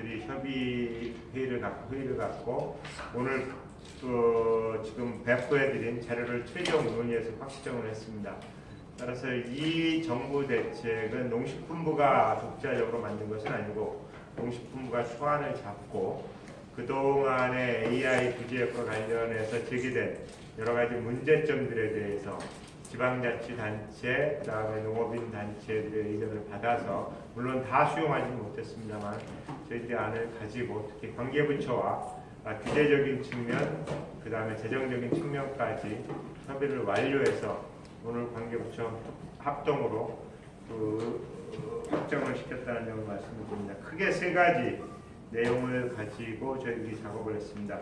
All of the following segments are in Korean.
저희들이 협의 회의를 갖고 오늘 지금 배포해드린 자료를 최종 논의해서 확정을 했습니다. 따라서 이 정부 대책은 농식품부가 독자적으로 만든 것은 아니고 농식품부가 수완을 잡고 그동안의 AI 규제과 관련해서 제기된 여러 가지 문제점들에 대해서 지방자치단체, 그 다음에 농업인 단체들의 의견을 받아서 물론 다 수용하지는 못했습니다만 저희들이 안을 가지고 특히 관계부처와 규제적인 측면, 그 다음에 재정적인 측면까지 협의를 완료해서 오늘 관계부처 합동으로 확정을 시켰다는 점을 말씀을 드립니다. 크게 세 가지 내용을 가지고 저희들이 작업을 했습니다.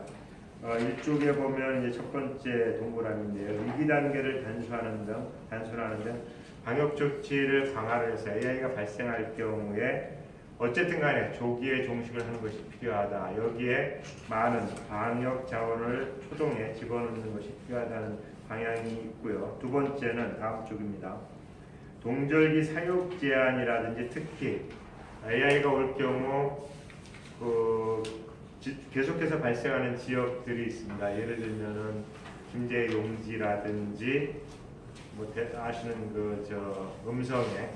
이쪽에 보면 이제 첫 번째 동그라미인데요. 위기 단계를 단순하는 등 방역 조치를 강화를 해서 AI가 발생할 경우에 어쨌든 간에 조기에 종식을 하는 것이 필요하다. 여기에 많은 방역 자원을 초동에 집어넣는 것이 필요하다는 방향이 있고요. 두 번째는 다음 쪽입니다. 동절기 사육 제한이라든지 특히 AI가 올 경우 계속해서 발생하는 지역들이 있습니다. 예를 들면은 김제 용지라든지 아시는 음성의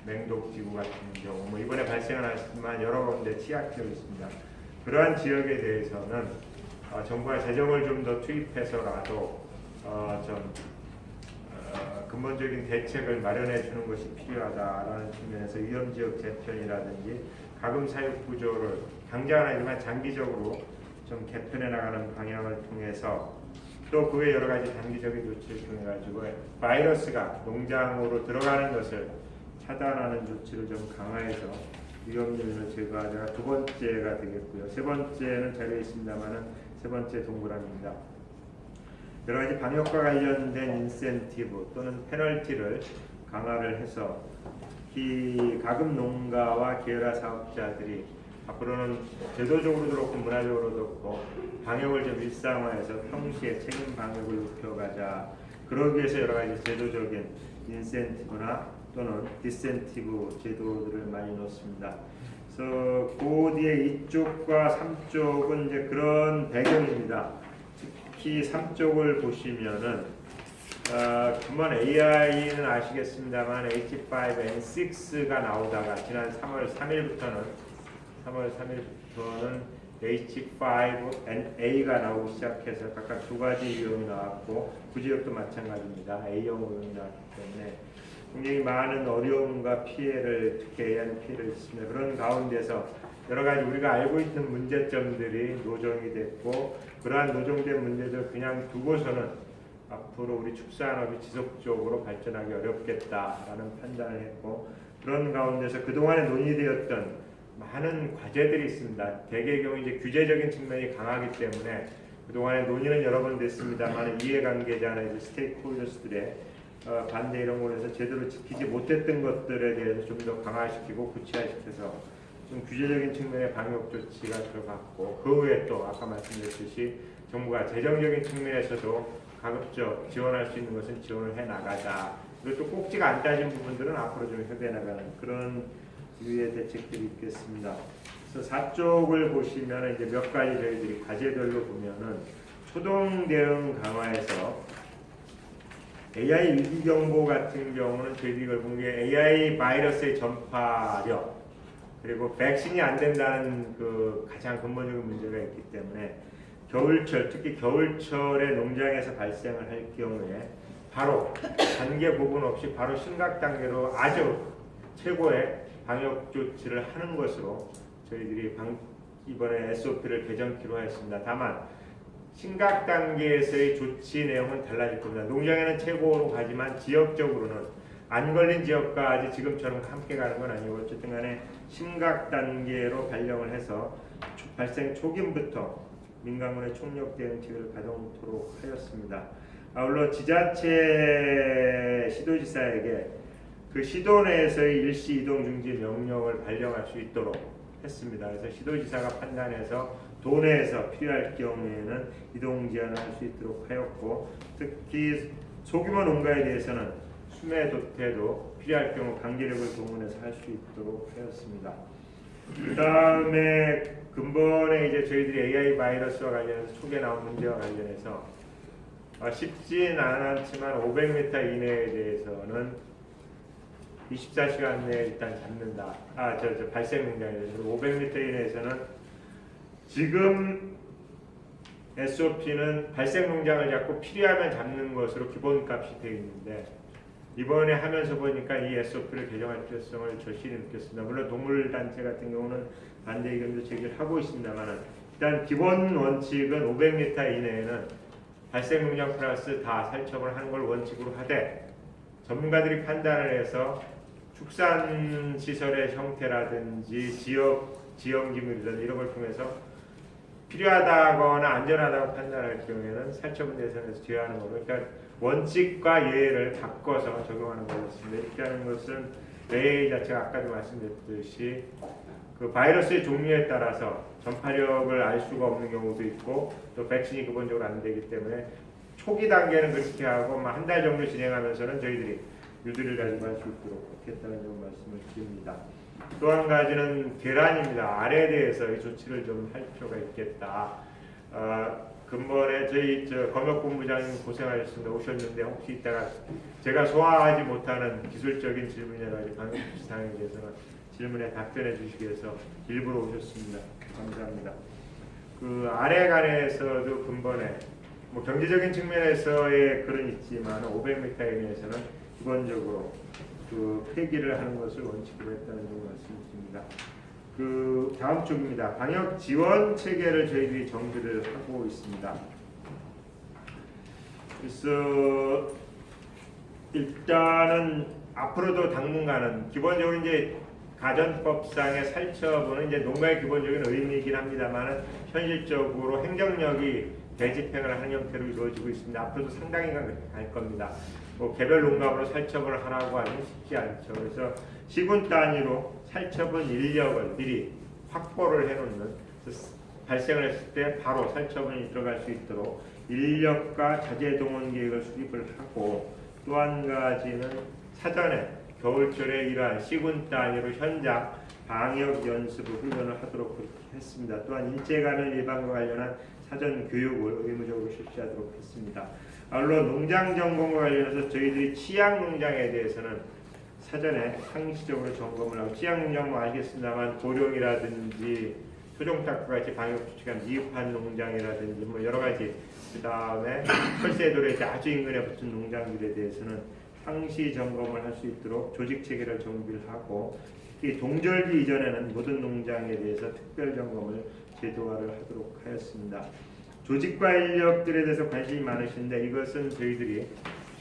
맹독지구 같은 경우 이번에 발생은 하지만 여러 군데 취약 지역이 있습니다. 그러한 지역에 대해서는 정부가 재정을 좀 더 투입해서라도 근본적인 대책을 마련해 주는 것이 필요하다라는 측면에서 위험지역 재편이라든지 가금 사육 구조를 당장은 아니지만 장기적으로 좀 개편해 나가는 방향을 통해서 또 그 외 여러 가지 단기적인 조치를 통해 가지고 바이러스가 농장으로 들어가는 것을 차단하는 조치를 좀 강화해서 위험 요인을 제거하자가 두 번째가 되겠고요. 세 번째는 자료에 있습니다만은 세 번째 동그라미입니다. 여러 가지 방역과 관련된 인센티브 또는 페널티를 강화를 해서 이 가금 농가와 계열화 사업자들이 앞으로는 제도적으로도 그렇고 문화적으로도 그렇고 방역을 좀 일상화해서 평시에 책임 방역을 높여가자. 그러기 위해서 여러 가지 제도적인 인센티브나 또는 디센티브 제도들을 많이 넣습니다. 그래서 그 뒤에 이쪽과 3쪽은 이제 그런 배경입니다. 특히 3쪽을 보시면은 그만 AI는 아시겠습니다만 H5N6가 나오다가 지난 3월 3일부터는 H5NA가 나오기 시작해서 각각 두 가지 유형이 나왔고 구지역도 마찬가지입니다. A형 유형이 나왔기 때문에 굉장히 많은 어려움과 피해를 특히 AI는 피해를 입습니다. 그런 가운데서 여러 가지 우리가 알고 있는 문제점들이 노정이 됐고 그러한 노정된 문제들 그냥 두고서는 앞으로 우리 축산업이 지속적으로 발전하기 어렵겠다라는 판단을 했고 그런 가운데서 그동안에 논의되었던 많은 과제들이 있습니다. 대개의 경우 이제 규제적인 측면이 강하기 때문에 그동안에 논의는 여러 번 됐습니다만 이해관계자나 이제 스테이크홀더스들의 반대 이런 거에서 제대로 지키지 못했던 것들에 대해서 좀 더 강화시키고 구체화시켜서 좀 규제적인 측면의 방역 조치가 들어갔고 그 외에 또 아까 말씀드렸듯이 정부가 재정적인 측면에서도 가급적 지원할 수 있는 것은 지원을 해 나가자. 그리고 또 꼭지가 안 따진 부분들은 앞으로 좀 협의해 나가는 그런 유의 대책들이 있겠습니다. 그래서 4쪽을 보시면 이제 몇 가지 저희들이 과제별로 보면은 초동 대응 강화에서 AI 위기 경보 같은 경우는 저희들이 이걸 본 게 AI 바이러스의 전파력 그리고 백신이 안 된다는 그 가장 근본적인 문제가 있기 때문에 겨울철 특히 겨울철에 농장에서 발생을 할 경우에 바로 단계 구분 없이 바로 심각 단계로 아주 최고의 방역 조치를 하는 것으로 저희들이 이번에 SOP를 개정키로 하였습니다. 다만 심각 단계에서의 조치 내용은 달라질 겁니다. 농장에는 최고로 가지만 지역적으로는 안 걸린 지역까지 지금처럼 함께 가는 건 아니고 어쨌든 간에 심각 단계로 발령을 해서 발생 초기부터 민간군의 총력 대응책을 가동토록 하였습니다. 아울러 지자체 시도지사에게 그 시도 내에서의 일시 이동 중지 명령을 발령할 수 있도록 했습니다. 그래서 시도지사가 판단해서 도내에서 필요할 경우에는 이동 제한을 할 수 있도록 하였고 특히 소규모 농가에 대해서는 수매 도태도 필요할 경우 관계력을 동원해서 할 수 있도록 하였습니다. 그 다음에 근본에 이제 저희들이 AI 바이러스와 관련해서 초기에 나온 문제와 관련해서 쉽진 않았지만 500m 이내에 대해서는 24시간 내에 일단 잡는다. 발생 농장에 대해서 500m 이내에서는 지금 SOP는 발생 농장을 잡고 필요하면 잡는 것으로 기본값이 되어 있는데 이번에 하면서 보니까 이 SOP를 개정할 필요성을 절실히 느꼈습니다. 물론 동물단체 같은 경우는 반대 의견도 제기를 하고 있습니다만 일단 기본 원칙은 500m 이내에는 발생 농장 플러스 다 살처분을 하는 걸 원칙으로 하되 전문가들이 판단을 해서 축산 시설의 형태라든지 지역 기물이라든지 이런 걸 통해서 필요하다거나 안전하다고 판단할 경우에는 살처분 대상에서 제외하는 거로 그러니까 원칙과 예외를 바꿔서 적용하는 거였습니다. 이렇게 하는 것은 AI 자체가 아까도 말씀드렸듯이 그 바이러스의 종류에 따라서 전파력을 알 수가 없는 경우도 있고 또 백신이 기본적으로 안 되기 때문에 초기 단계는 그렇게 하고 한 달 정도 진행하면서는 저희들이 유두를 가지고 할 수 있도록 하겠다는 점 말씀을 드립니다. 또 한 가지는 계란입니다. 알에 대해서 이 조치를 좀 할 필요가 있겠다. 근본에 저희 검역본부장님 고생하셨습니다. 오셨는데 혹시 이따가 제가 소화하지 못하는 기술적인 질문이라든지 방역수칙 사항에 대해서는 질문에 답변해 주시기 위해서 일부러 오셨습니다. 감사합니다. 그 알에 관해서도 근본에 경제적인 측면에서의 그런 있지만 500m 이내에서는 기본적으로 그 폐기를 하는 것을 원칙으로 했다는 점을 말씀드립니다. 그 다음 쪽입니다. 방역 지원 체계를 저희들이 정비를 하고 있습니다. 그래서 일단은 앞으로도 당분간은 기본적으로 이제 가전법상의 살처분은 이제 농가의 기본적인 의미이긴 합니다만 현실적으로 행정력이 대집행을 하는 형태로 이루어지고 있습니다. 앞으로도 상당히 갈 겁니다. 개별 농가로 살처분을 하라고 하면 쉽지 않죠. 그래서 시군 단위로 살처분 인력을 미리 확보를 해놓는 발생을 했을 때 바로 살처분이 들어갈 수 있도록 인력과 자재 동원 계획을 수립을 하고 또 한 가지는 사전에 겨울철에 이러한 시군 단위로 현장 방역 연습 훈련을 하도록 그렇게 했습니다. 또한 일제 감염 예방과 관련한 사전 교육을 의무적으로 실시하도록 했습니다. 물론 농장 점검과 관련해서 저희들이 취약 농장에 대해서는 사전에 상시적으로 점검을 하고 취약 농장 알겠습니다만 고령이라든지 토종닭과 같이 방역 조치가 미흡한 농장이라든지 여러 가지 그 다음에 펄세도로에 아주 인근에 붙은 농장들에 대해서는 상시 점검을 할 수 있도록 조직 체계를 정비를 하고 특히 동절기 이전에는 모든 농장에 대해서 특별 점검을 제도화를 하도록 하였습니다. 조직과 인력들에 대해서 관심이 많으신데 이것은 저희들이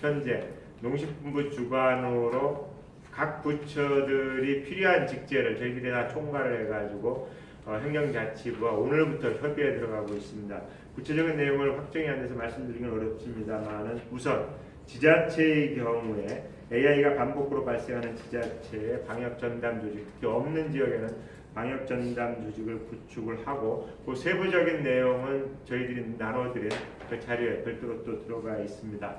현재 농식품부 주관으로 각 부처들이 필요한 직제를 저희들이 다 총괄을 해가지고 행정자치부와 오늘부터 협의에 들어가고 있습니다. 구체적인 내용을 확정이 안 돼서 말씀드리긴 어렵습니다만 우선 지자체의 경우에 AI가 반복으로 발생하는 지자체의 방역전담 조직, 특히 없는 지역에는 방역전담 조직을 구축을 하고 그 세부적인 내용은 저희들이 나눠드린 그 자료에 별도로 또 들어가 있습니다.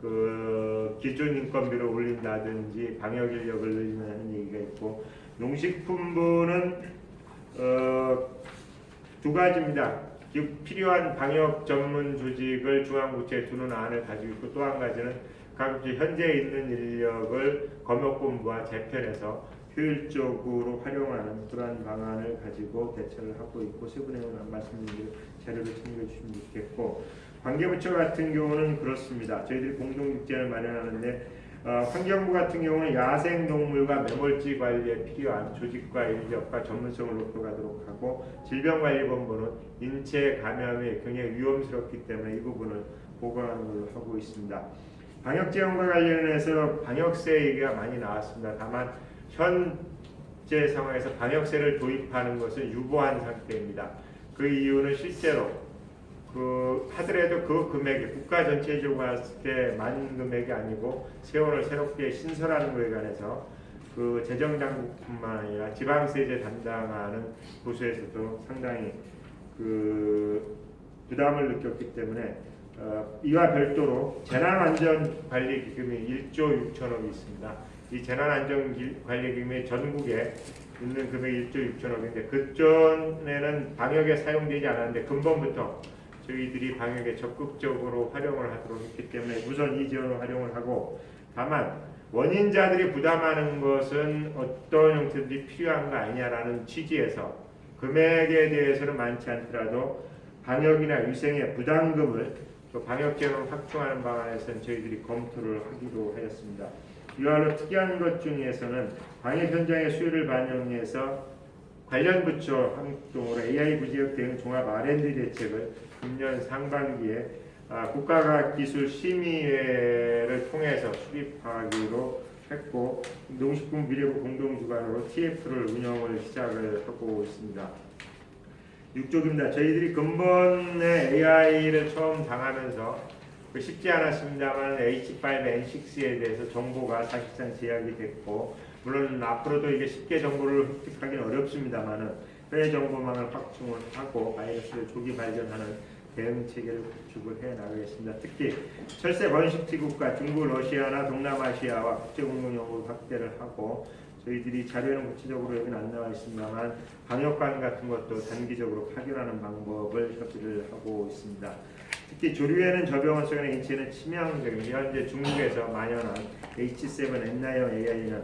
그 기준 인건비를 올린다든지 방역 인력을 늘리는 얘기가 있고 농식품부는 두 가지입니다. 필요한 방역 전문 조직을 중앙부처에 두는 안을 가지고 있고 또 한 가지는 각 현재 있는 인력을 검역본부와 재편해서 효율적으로 활용하는 그러한 방안을 가지고 대처를 하고 있고 세부 내용은 안 말씀드리고 자료를 참고해 주시면 좋겠고 관계부처 같은 경우는 그렇습니다. 저희들이 공동육제를 마련하는데 환경부 같은 경우는 야생동물과 매몰지 관리에 필요한 조직과 인력과 전문성을 높여가도록 하고 질병관리본부는 인체 감염이 굉장히 위험스럽기 때문에 이 부분을 보강하는 걸로 하고 있습니다. 방역재원과 관련해서 방역세 얘기가 많이 나왔습니다. 다만 현재 상황에서 방역세를 도입하는 것은 유보한 상태입니다. 그 이유는 실제로 하더라도 그 금액이 국가 전체적으로 봤을 때 많은 금액이 아니고 세원을 새롭게 신설하는 것에 관해서 그 재정당국뿐만 아니라 지방세제 담당하는 부서에서도 상당히 그 부담을 느꼈기 때문에 이와 별도로 재난안전관리기금이 1조 6천억이 있습니다. 이 재난안전관리기금이 전국에 있는 금액이 1조 6천억인데 그전에는 방역에 사용되지 않았는데 근본부터 저희들이 방역에 적극적으로 활용을 하도록 했기 때문에 우선 이 지원을 활용을 하고, 다만 원인자들이 부담하는 것은 어떤 형태들이 필요한 거 아니냐라는 취지에서 금액에 대해서는 많지 않더라도 방역이나 위생의 부담금을 또 방역 재원을 확충하는 방안에서는 저희들이 검토를 하기로 하였습니다. 이와 특이한 것 중에서는 방역 현장의 수요를 반영해서 관련 부처 합동으로 AI 구제역 대응 종합 R&D 대책을 금년 상반기에 국가과학기술심의회를 통해서 수립하기로 했고, 농식품 미래부 공동주관으로 TF를 운영을 시작을 하고 있습니다. 6쪽입니다. 저희들이 근본의 AI를 처음 당하면서 쉽지 않았습니다만 H5N6에 대해서 정보가 사실상 제약이 됐고, 물론 앞으로도 이게 쉽게 정보를 획득하기는 어렵습니다만은 해외 정보망을 확충을 하고 바이러스를 조기 발견하는 대응 체계를 구축을 해 나가겠습니다. 특히 철새 번식지국가 중국, 러시아나 동남아시아와 국제공동연구를 확대를 하고, 저희들이 자료는 구체적으로 여기는 안 나와 있습니다만 방역관 같은 것도 단기적으로 파견하는 방법을 협의를 하고 있습니다. 특히 조류에는 저병원성이나 인체에는 치명적인 현재 중국에서 만연한 H7N9 AI는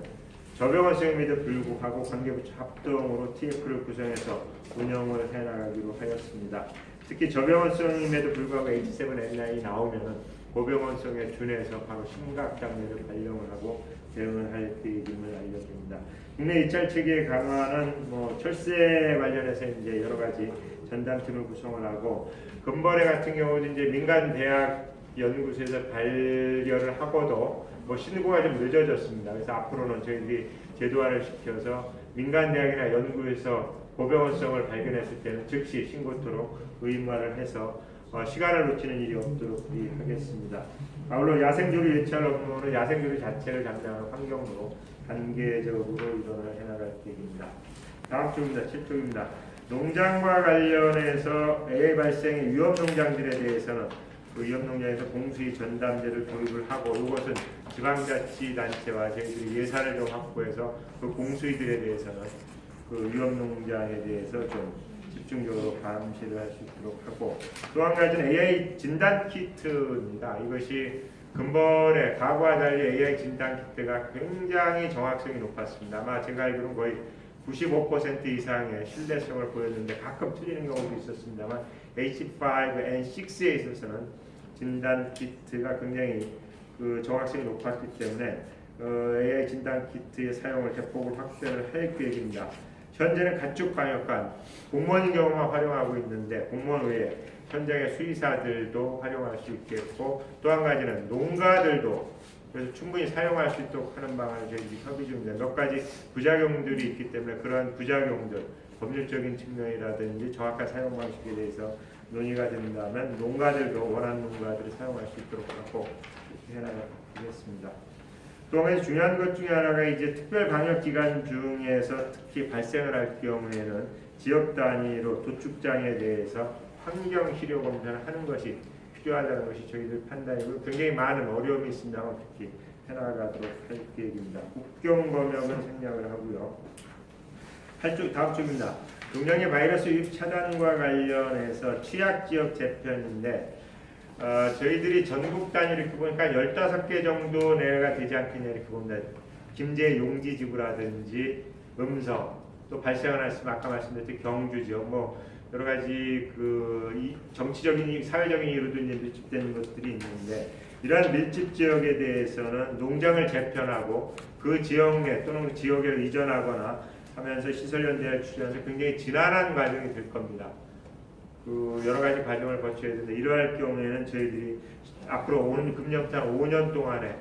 저병원성임에도 불구하고 관계부처 합동으로 TF를 구성해서 운영을 해나가기로 하였습니다. 특히 저병원성임에도 불구하고 H7N9이 나오면은 고병원성에 준해서 바로 심각 장면을 발령을 하고 대응을 할 계획임을 알려드립니다. 국내 입찰 체계 강화는 철새 관련해서 이제 여러 가지 전담팀을 구성을 하고, 근본에 같은 경우는 이제 민간 대학 연구소에서 반려를 하고도 신고가 좀 늦어졌습니다. 그래서 앞으로는 저희들이 제도화를 시켜서 민간 대학이나 연구에서 고병원성을 발견했을 때는 즉시 신고토록 의무화를 해서 시간을 놓치는 일이 없도록 하겠습니다. 아울러 야생조류 예찰 업무는 야생조류 자체를 담당하는 환경으로 단계적으로 이동을 해나갈 계획입니다. 다음 쪽입니다. 7쪽입니다. 농장과 관련해서 AI 발생의 위험 농장들에 대해서는 그 위험 농장에서 공수위 전담제를 도입을 하고, 이것은 지방자치단체와 저희들이 예산을 좀 확보해서 그 공수위들에 대해서는 그 위험 농장에 대해서 좀 집중적으로 감시를 할 수 있도록 하고, 또 한 가지는 AI 진단 키트입니다. 이것이 근본에 과거와 달리 AI 진단 키트가 굉장히 정확성이 높았습니다. 아마 제가 알기로는 거의 95% 이상의 신뢰성을 보였는데 가끔 틀리는 경우도 있었습니다만 H5N6에 있어서는 진단 키트가 굉장히 그 정확성이 높았기 때문에 AI 진단 키트의 사용을 대폭으로 확대를 할 계획입니다. 현재는 가축 방역관, 공무원인 경우만 활용하고 있는데 공무원 외에 현장의 수의사들도 활용할 수 있겠고, 또 한 가지는 농가들도 그래서 충분히 사용할 수 있도록 하는 방안을 저희들이 협의 중입니다. 몇 가지 부작용들이 있기 때문에 그러한 부작용들, 법률적인 측면이라든지 정확한 사용 방식에 대해서 논의가 된다면 농가들도 원하는 농가들을 사용할 수 있도록 하고 해나가겠습니다. 또 한 가지 중요한 것 중에 하나가 이제 특별 방역 기간 중에서 특히 발생을 할 경우에는 지역 단위로 도축장에 대해서 환경 시료 검사를 하는 것이 필요하다는 것이 저희들 판단이고, 굉장히 많은 어려움이 있습니다만 특히 해나가도록 할 계획입니다. 국경 검역은 생략을 하고요. 8쪽 다음 쪽입니다. 농장의 바이러스 유입 차단과 관련해서 취약 지역 재편인데 저희들이 전국 단위로 이렇게 보니까 15개 정도 내가 되지 않겠냐 이렇게 봅니다. 김제 용지지구라든지 음성, 또 발생을 했으면 아까 말씀드렸듯이 경주 지역, 여러 가지 그 정치적인, 사회적인 이유로도 이제 밀집되는 것들이 있는데, 이러한 밀집 지역에 대해서는 농장을 재편하고 그 지역 내 또는 그 지역에 이전하거나 하면서 시설 연대를 추진해서 굉장히 지난한 과정이 될 겁니다. 그 여러 가지 과정을 거쳐야 되는데, 이러할 경우에는 저희들이 앞으로 금년부터 5년 동안에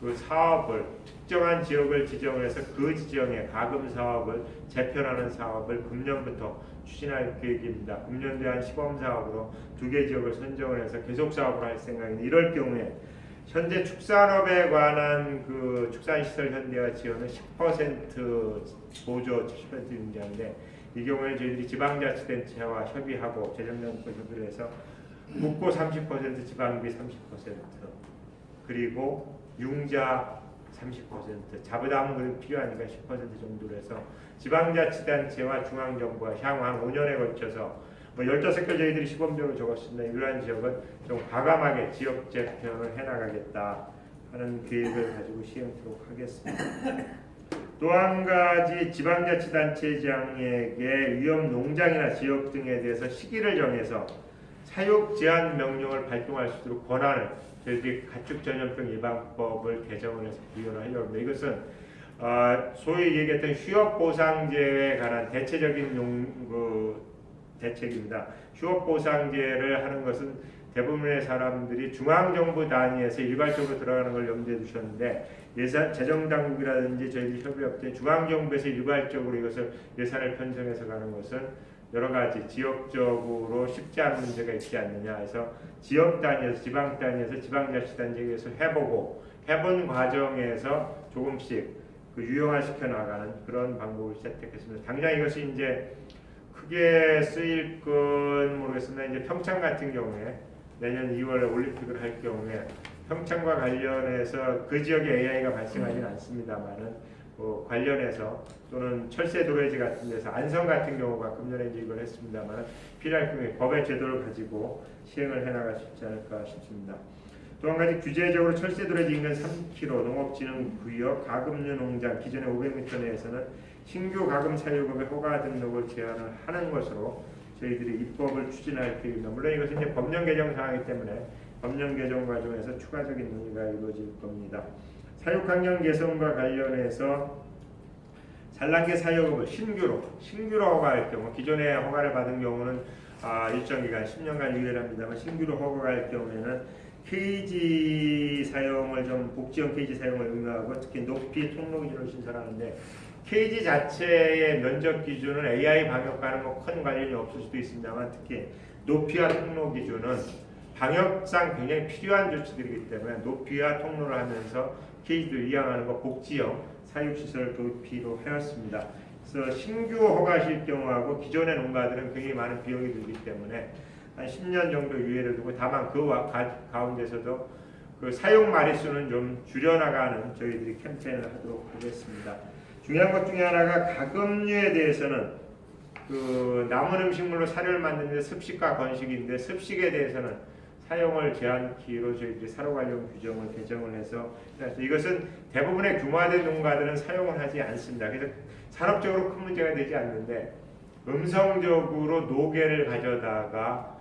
그 사업을 특정한 지역을 지정해서 그 지정에 가금 사업을 재편하는 사업을 금년부터 추진할 계획입니다. 금년 대한 시범 사업으로 2개 지역을 선정을 해서 계속 사업을 할 생각인데, 이럴 경우에 현재 축산업에 관한 그 축산시설 현대화 지원은 10% 보조 70% 인자인데, 이 경우에 저희들이 지방자치단체와 협의하고 재정당국과 협의를 해서 묵고 30%, 지방비 30%, 그리고 융자 30%, 잡아담은 것이 필요하니까 10% 정도로 해서 지방자치단체와 중앙정부가 향후 한 5년에 걸쳐서 15개 저희들이 시범적으로 적었습니다. 이러한 지역은 좀 과감하게 지역 재편을 해나가겠다 하는 계획을 가지고 시행토록 하겠습니다. 또 한 가지 지방자치단체장에게 위험농장이나 지역 등에 대해서 시기를 정해서 사육 제한 명령을 발동할 수 있도록 권한을 저희들이 가축전염병 예방법을 개정을 해서 부여를 하려고 합니다. 이것은 소위 얘기했던 휴업보상제에 관한 대체적인 대책입니다. 휴업보상제를 하는 것은 대부분의 사람들이 중앙정부 단위에서 일괄적으로 들어가는 걸 염두에 두셨는데 재정당국이라든지 저희들이 협의업체 중앙정부에서 일괄적으로 이것을 예산을 편성해서 가는 것은 여러 가지 지역적으로 쉽지 않은 문제가 있지 않느냐 해서 지역 단위에서 지방 단위에서 지방자치단체에서 해본 과정에서 조금씩 유형화시켜 나가는 그런 방법을 채택했습니다. 당장 이것이 이제 크게 쓰일 건 모르겠으나 이제 평창 같은 경우에 내년 2월에 올림픽을 할 경우에 평창과 관련해서 그 지역에 AI가 발생하지는 않습니다만은 관련해서 또는 철새 도래지 같은 데서 안성 같은 경우가 금년에 이제 이걸 했습니다만 필요할 경우에 법의 제도를 가지고 시행을 해나갈 수 있지 않을까 싶습니다. 또 한 가지 규제적으로 철새 도래지 인근 3km 농업진흥구역 가금류 농장 기존의 500m 내에서는 신규 가금 사육업의 허가 등록을 제한을 하는 것으로 저희들이 입법을 추진할 계획입니다. 물론 이것은 이제 법령 개정 사항이기 때문에 법령 개정 과정에서 추가적인 논의가 이루어질 겁니다. 사육 환경 개선과 관련해서 산란계 사육업을 신규로 허가할 경우 기존에 허가를 받은 경우는 일정 기간 10년간 유예를 합니다만 신규로 허가할 경우에는 케이지 사용을 복지형 케이지 사용을 응하고 특히 높이 통로 기준을 신설하는데 케이지 자체의 면적 기준은 AI 방역과는 큰 관련이 없을 수도 있습니다만 특히 높이와 통로 기준은 방역상 굉장히 필요한 조치들이기 때문에 높이와 통로를 하면서 케이지를 이양하는 것 복지형 사육시설 도입으로 하였습니다. 그래서 신규 허가실 경우하고 기존의 농가들은 굉장히 많은 비용이 들기 때문에 한 10년 정도 유예를 두고 다만 그 가운데서도 그 사용 마리수는 좀 줄여나가는 저희들이 캠페인을 하도록 하겠습니다. 중요한 것 중에 하나가 가금류에 대해서는 그 남은 음식물로 사료를 만드는데 습식과 건식인데 습식에 대해서는 사용을 제한키로 저희들이 사료 관련 규정을 개정을 해서 이것은 대부분의 규모화된 농가들은 사용을 하지 않습니다. 그래서 산업적으로 큰 문제가 되지 않는데 음성적으로 노개를 가져다가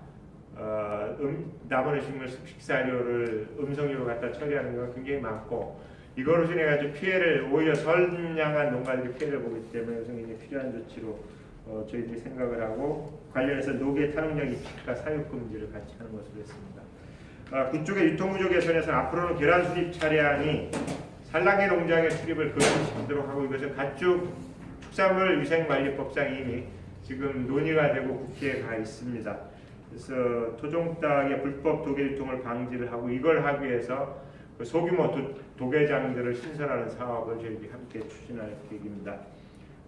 남은 음식물 습식 사료를 음성으로 갖다 처리하는 경우가 굉장히 많고 이거로 인해 가지고 피해를 오히려 선량한 농가들이 피해를 보기 때문에 굉장히 필요한 조치로 저희들이 생각을 하고 관련해서 노개 탈용량 입식과 사육 금지를 같이 하는 것으로 했습니다. 그쪽의 유통구조 개선에서 앞으로는 계란 수입 차량이 산란계 농장의 출입을 금지시키도록 하고 이것은 가축 축산물 위생관리법상 이미 지금 논의가 되고 국회에 가 있습니다. 그래서 토종 땅의 불법 도개 유통을 방지를 하고 이걸 하기 위해서 그 소규모 도개장들을 신설하는 사업을 저희들이 함께 추진할 계획입니다.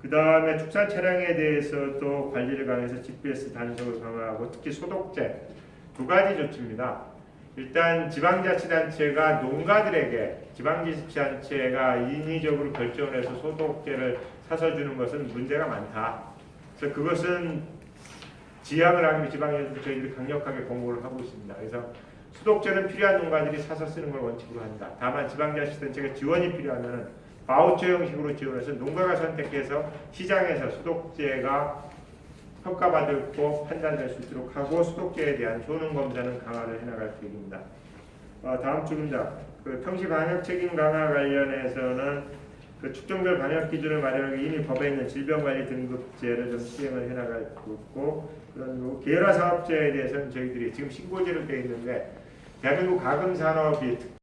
그 다음에 축산 차량에 대해서도 관리를 강화해서 GPS 단속을 강화하고 특히 소독제 두 가지 조치입니다. 일단 지방자치단체가 농가들에게 지방자치단체가 인위적으로 결정을 해서 소독제를 사서 주는 것은 문제가 많다. 그래서 그것은 지양을 하기 위해 지방에서 저희들이 강력하게 공고를 하고 있습니다. 그래서 소독제는 필요한 농가들이 사서 쓰는 걸 원칙으로 한다. 다만 지방자치단체가 지원이 필요하면 바우처 형식으로 지원해서 농가가 선택해서 시장에서 소독제가 평가받고 판단될 수 있도록 하고 소독제에 대한 효능 검사는 강화를 해나갈 계획입니다. 다음 주입니다. 그 평시 방역 책임 강화 관련해서는 그 축종별 방역 기준을 마련하기 이미 법에 있는 질병관리 등급제를 좀 시행을 해나갈 거고 그런 거고 계열화 사업자에 대해서는 저희들이 지금 신고제로 되어 있는데 대한민국 가금 산업이